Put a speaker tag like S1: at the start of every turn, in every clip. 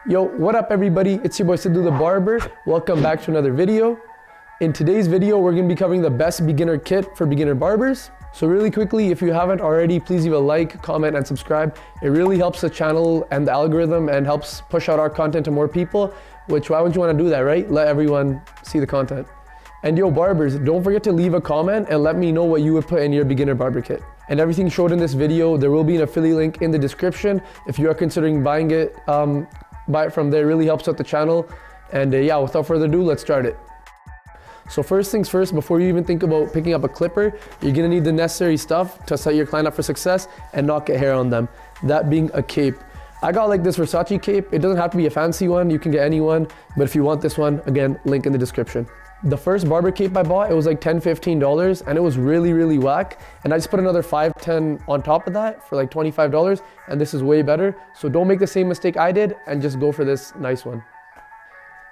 S1: Yo, what up everybody? It's your boy Sidhu the Barber. Welcome back to another video. In today's video, we're gonna be covering the best beginner kit for beginner barbers. So really quickly, if you haven't already, please leave a like, comment, and subscribe. It really helps the channel and the algorithm and helps push out our content to more people, which why wouldn't you wanna do that, right? Let everyone see the content. And yo, barbers, don't forget to leave a comment and let me know what you would put in your beginner barber kit. And everything showed in this video, there will be an affiliate link in the description. If you are considering buying it, buy it from there. It really helps out the channel. And yeah, without further ado, let's start it. So first things first, before you even think about picking up a clipper, you're gonna need the necessary stuff to set your client up for success and not get hair on them. That being a cape. I got like this Versace cape. It doesn't have to be a fancy one, you can get any one, but if you want this one, again, link in the description. The first barber cape I bought, it was like $10, $15 and it was really whack. And I just put another $5, $10 on top of that for like $25 and this is way better. So don't make the same mistake I did and just go for this nice one.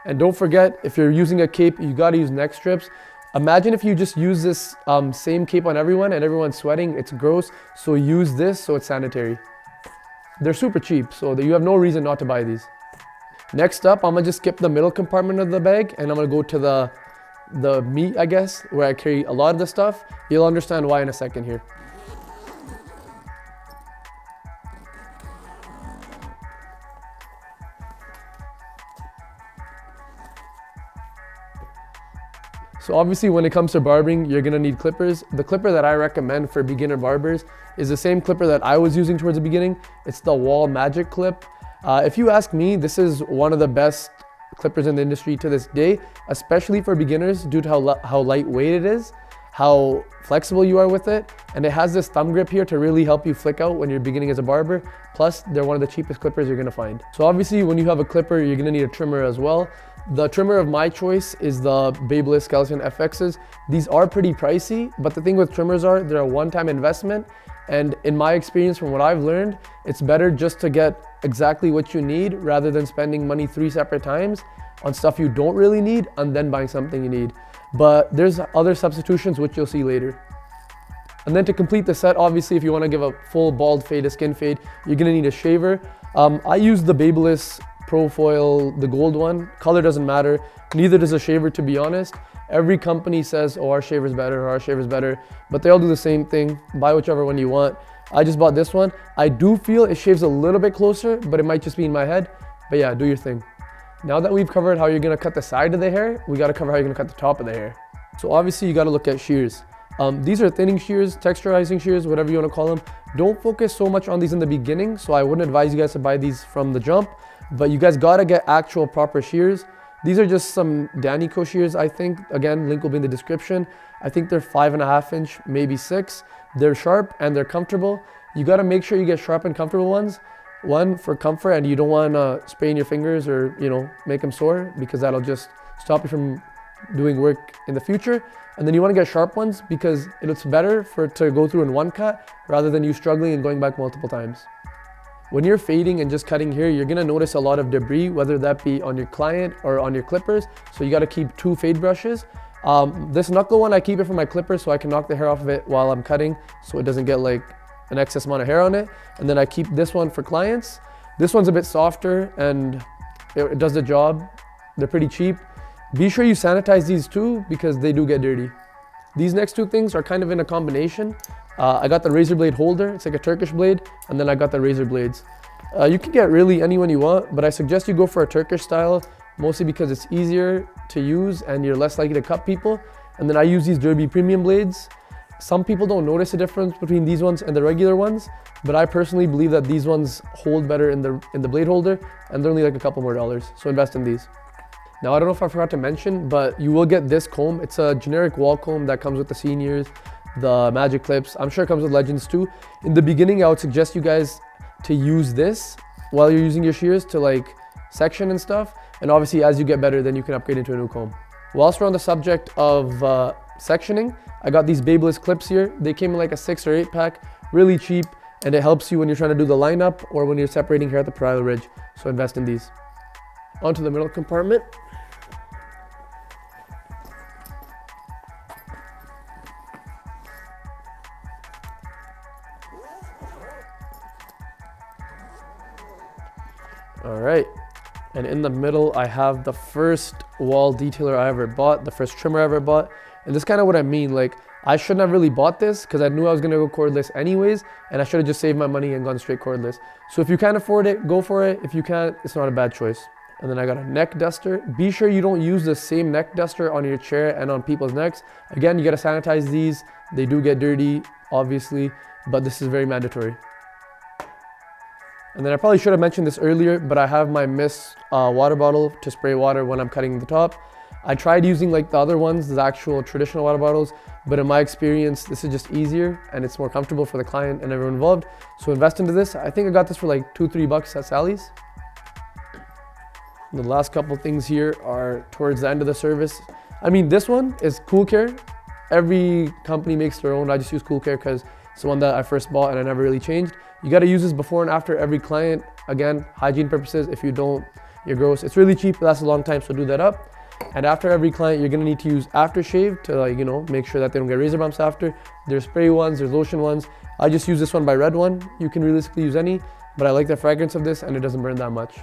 S1: And don't forget, if you're using a cape, you gotta use neck strips. Imagine if you just use this same cape on everyone and everyone's sweating, it's gross. So use this so it's sanitary. They're super cheap, so you have no reason not to buy these. Next up, I'm gonna just skip the middle compartment of the bag and I'm gonna go to the meat, I guess, where I carry a lot of the stuff. You'll understand why in a second here. So obviously when it comes to barbering, you're gonna need clippers. The clipper that I recommend for beginner barbers is the same clipper that I was using towards the beginning. It's the Wall Magic clip. If you ask me, this is one of the best clippers in the industry to this day, especially for beginners due to how lightweight it is, how flexible you are with it, and it has this thumb grip here to really help you flick out when you're beginning as a barber. Plus, they're one of the cheapest clippers you're gonna find. So obviously when you have a clipper, you're gonna need a trimmer as well. The trimmer of my choice is the Barber Skeleton FXs. These are pretty pricey, but the thing with trimmers are they're a one-time investment. And in my experience, from what I've learned, it's better just to get exactly what you need rather than spending money 3 separate times on stuff you don't really need and then buying something you need. But there's other substitutions which you'll see later. And then to complete the set, obviously if you want to give a full bald fade, a skin fade, you're gonna need a shaver. I use the Babyliss Pro Foil, the gold one. Color doesn't matter, neither does a shaver, to be honest. Every company says, oh, our shaver's better, or our shaver's better, but they all do the same thing. Buy whichever one you want. I just bought this one. I do feel it shaves a little bit closer, but it might just be in my head. But yeah, do your thing. Now that we've covered how you're gonna cut the side of the hair, we gotta cover how you're gonna cut the top of the hair. So obviously you gotta look at shears. These are thinning shears, texturizing shears, whatever you wanna call them. Don't focus so much on these in the beginning, so I wouldn't advise you guys to buy these from the jump, but you guys gotta get actual proper shears. These are just some Danico shears, I think. Again, link will be in the description. I think they're 5.5 inch, maybe 6. They're sharp and they're comfortable. You gotta make sure you get sharp and comfortable ones. One, for comfort, and you don't wanna sprain your fingers or, you know, make them sore because that'll just stop you from doing work in the future. And then you wanna get sharp ones because it's better for it to go through in one cut rather than you struggling and going back multiple times. When you're fading and just cutting here, you're gonna notice a lot of debris, whether that be on your client or on your clippers. So you gotta keep 2 fade brushes. This knuckle one, I keep it for my clippers so I can knock the hair off of it while I'm cutting so it doesn't get like an excess amount of hair on it. And then I keep this one for clients. This one's a bit softer and it does the job. They're pretty cheap. Be sure you sanitize these too because they do get dirty. These next 2 things are kind of in a combination. I got the razor blade holder, it's like a Turkish blade, and then I got the razor blades. You can get really any one you want, but I suggest you go for a Turkish style, mostly because it's easier to use and you're less likely to cut people. And then I use these Derby premium blades. Some people don't notice the difference between these ones and the regular ones, but I personally believe that these ones hold better in the blade holder, and they're only like a couple more dollars, so invest in these. Now, I don't know if I forgot to mention, but you will get this comb. It's a generic wall comb that comes with the seniors, the magic clips. I'm sure it comes with legends too. In the beginning, I would suggest you guys to use this while you're using your shears to like section and stuff. And obviously as you get better, then you can upgrade into a new comb. Whilst we're on the subject of sectioning, I got these Babyliss clips here. They came in like a 6 or 8 pack, really cheap. And it helps you when you're trying to do the lineup or when you're separating hair at the parietal ridge. So invest in these. Onto the middle compartment. All right, And in the middle, I have the first wall detailer I ever bought, the first trimmer I ever bought. And this is kind of what I mean. Like, I shouldn't have really bought this because I knew I was gonna go cordless anyways, and I should have just saved my money and gone straight cordless. So if you can't afford it, go for it. If you can't, it's not a bad choice. And then I got a neck duster. Be sure you don't use the same neck duster on your chair and on people's necks. Again, you gotta sanitize these. They do get dirty, obviously, but this is very mandatory. And then I probably should have mentioned this earlier, but I have my MISC water bottle to spray water when I'm cutting the top. I tried using like the other ones, the actual traditional water bottles, but in my experience, this is just easier and it's more comfortable for the client and everyone involved. So invest into this. I think I got this for like $2-3 at Sally's. The last couple things here are towards the end of the service. I mean, this one is Cool Care. Every company makes their own. I just use Cool Care because it's the one that I first bought and I never really changed. You got to use this before and after every client. Again, hygiene purposes. If you don't, you're gross. It's really cheap, it lasts a long time, so do that up. And after every client, you're gonna need to use aftershave to, like, you know, make sure that they don't get razor bumps after. There's spray ones, there's lotion ones. I just use this one by Red One. You can realistically use any, but I like the fragrance of this and it doesn't burn that much.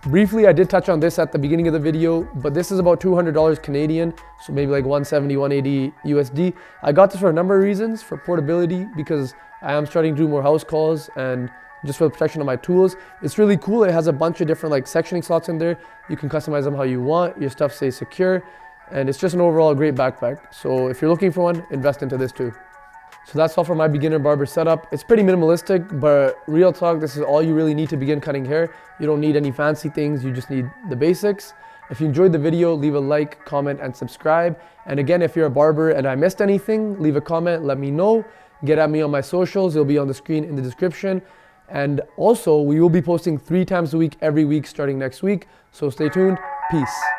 S1: Briefly, I did touch on this at the beginning of the video, but this is about $200 Canadian, so maybe like 170, 180 USD. I got this for a number of reasons, for portability, because I am starting to do more house calls and just for the protection of my tools. It's really cool. It has a bunch of different like sectioning slots in there. You can customize them how you want. Your stuff stays secure, and it's just an overall great backpack. So if you're looking for one, invest into this too. So that's all for my beginner barber setup. It's pretty minimalistic, but real talk, this is all you really need to begin cutting hair. You don't need any fancy things, you just need the basics. If you enjoyed the video, leave a like, comment, and subscribe. And again, if you're a barber and I missed anything, leave a comment, let me know. Get at me on my socials, it'll be on the screen in the description. And also, we will be posting 3 times a week, every week, starting next week. So stay tuned, peace.